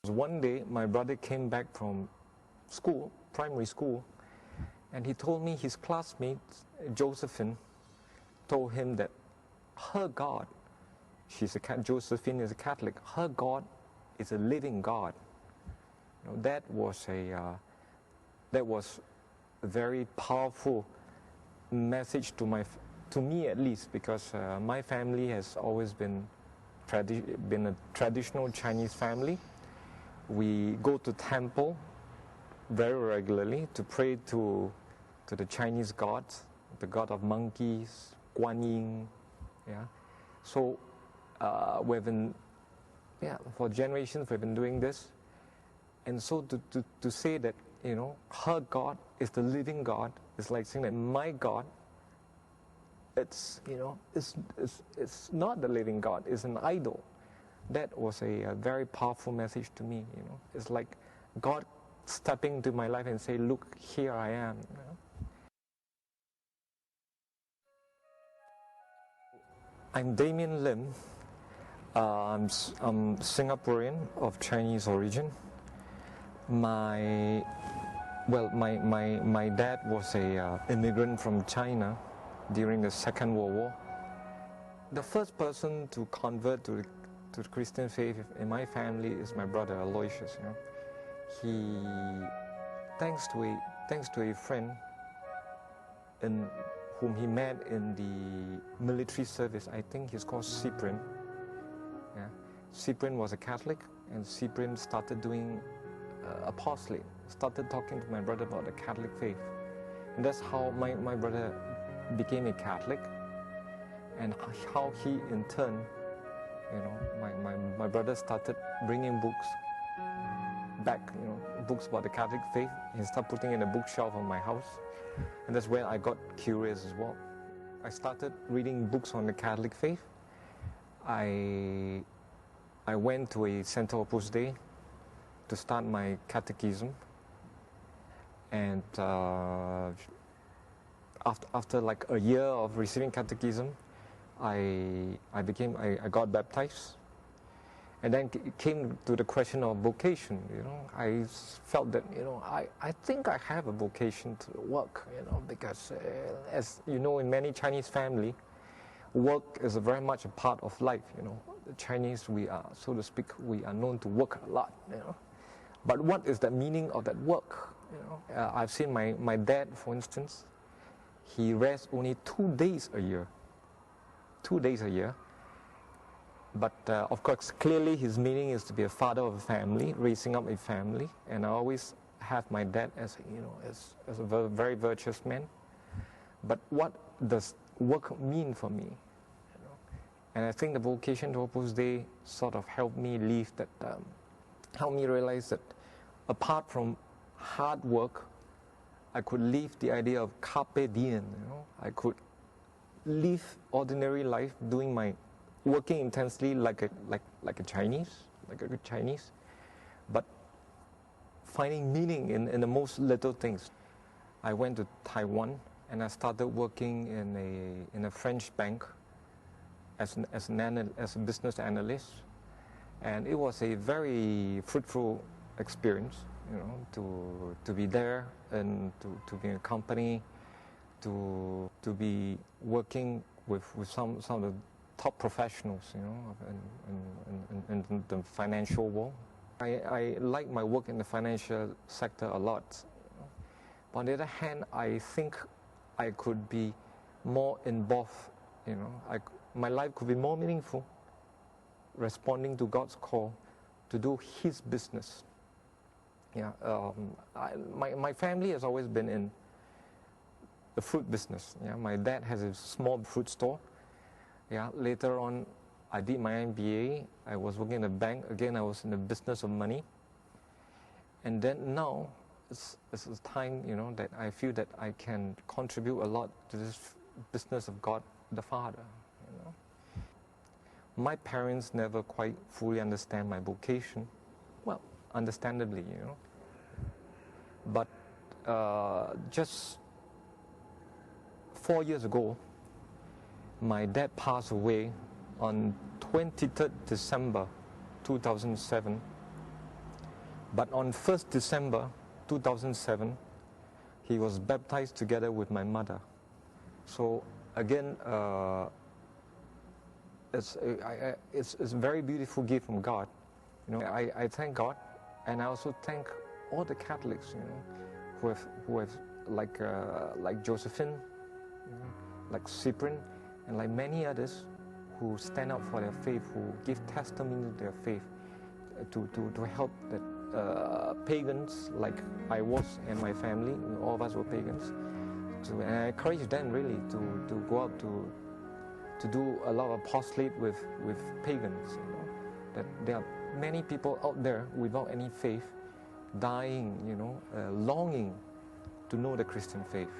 One day, my brother came back from school, primary school, and he told me his classmate, Josephine, told him that her God, Josephine is a Catholic, her God is a living God. You know, that was a very powerful message to me at least, because my family has always been a traditional Chinese family. We go to temple very regularly to pray to the Chinese gods, the god of monkeys, Guan Yin. Yeah, so we've been, for generations we've been doing this, and so to say that, you know, her God is the living God is like saying that my God, it's not the living God, it's an idol. That was a very powerful message to me. You know, it's like God stepping into my life and say, "Look, here I am." You know? I'm Damien Lim. I'm Singaporean of Chinese origin. My dad was a immigrant from China during the Second World War. The first person to convert to the Christian faith in my family is my brother Aloysius. You know, he, thanks to a friend whom he met in the military service. I think he's called Cyprian. Yeah, Cyprian was a Catholic, and Cyprian started doing apostolate. Started talking to my brother about the Catholic faith, and that's how my brother became a Catholic, and how he in turn, you know, my brother started bringing books back, you know, books about the Catholic faith. He started putting in a bookshelf on my house, and that's where I got curious as well. I started reading books on the Catholic faith. I went to a Center Opus Dei to start my catechism, and after like a year of receiving catechism, I got baptized, and then it came to the question of vocation. You know, I felt that, you know, I think I have a vocation to work. You know, because as you know, in many Chinese family, work is very much a part of life. You know, the Chinese, we are, so to speak, we are known to work a lot. You know, but what is the meaning of that work? You know, I've seen my dad, for instance. He rests only 2 days a year. 2 days a year. But of course, clearly his meaning is to be a father of a family, raising up a family. And I always have my dad as, you know, as a very virtuous man. But what does work mean for me? You know? And I think the vocation to Opus Dei sort of helped me live that, helped me realize that apart from hard work, I could live the idea of carpe diem. You know, I could live ordinary life, working intensely like a good Chinese, but finding meaning in the most little things. I went to Taiwan and I started working in a French bank as a business analyst, and it was a very fruitful experience. You know, to be there and to be in a company, to be working with some of the top professionals, you know, in the financial world. I like my work in the financial sector a lot. But on the other hand, I think I could be more involved. You know, my life could be more meaningful, responding to God's call to do His business. Yeah, my family has always been in the fruit business. Yeah, my dad has a small fruit store. Yeah, later on, I did my MBA. I was working in a bank. Again, I was in the business of money. And then now, it's a time, you know, that I feel that I can contribute a lot to this business of God the Father. You know, my parents never quite fully understand my vocation. Well, understandably, you know. But just 4 years ago, my dad passed away on 23rd December 2007. But on 1st December 2007, he was baptized together with my mother. So again, it's a very beautiful gift from God. You know, I thank God, and I also thank all the Catholics, you know, who have like Josephine, you know, like Cyprian, and like many others who stand up for their faith, who give testimony to their faith, to help the pagans like I was and my family. All of us were pagans. And I encourage them really to go out to do a lot of apostolate with pagans. You know, that there are many people out there without any faith, dying, you know, longing to know the Christian faith.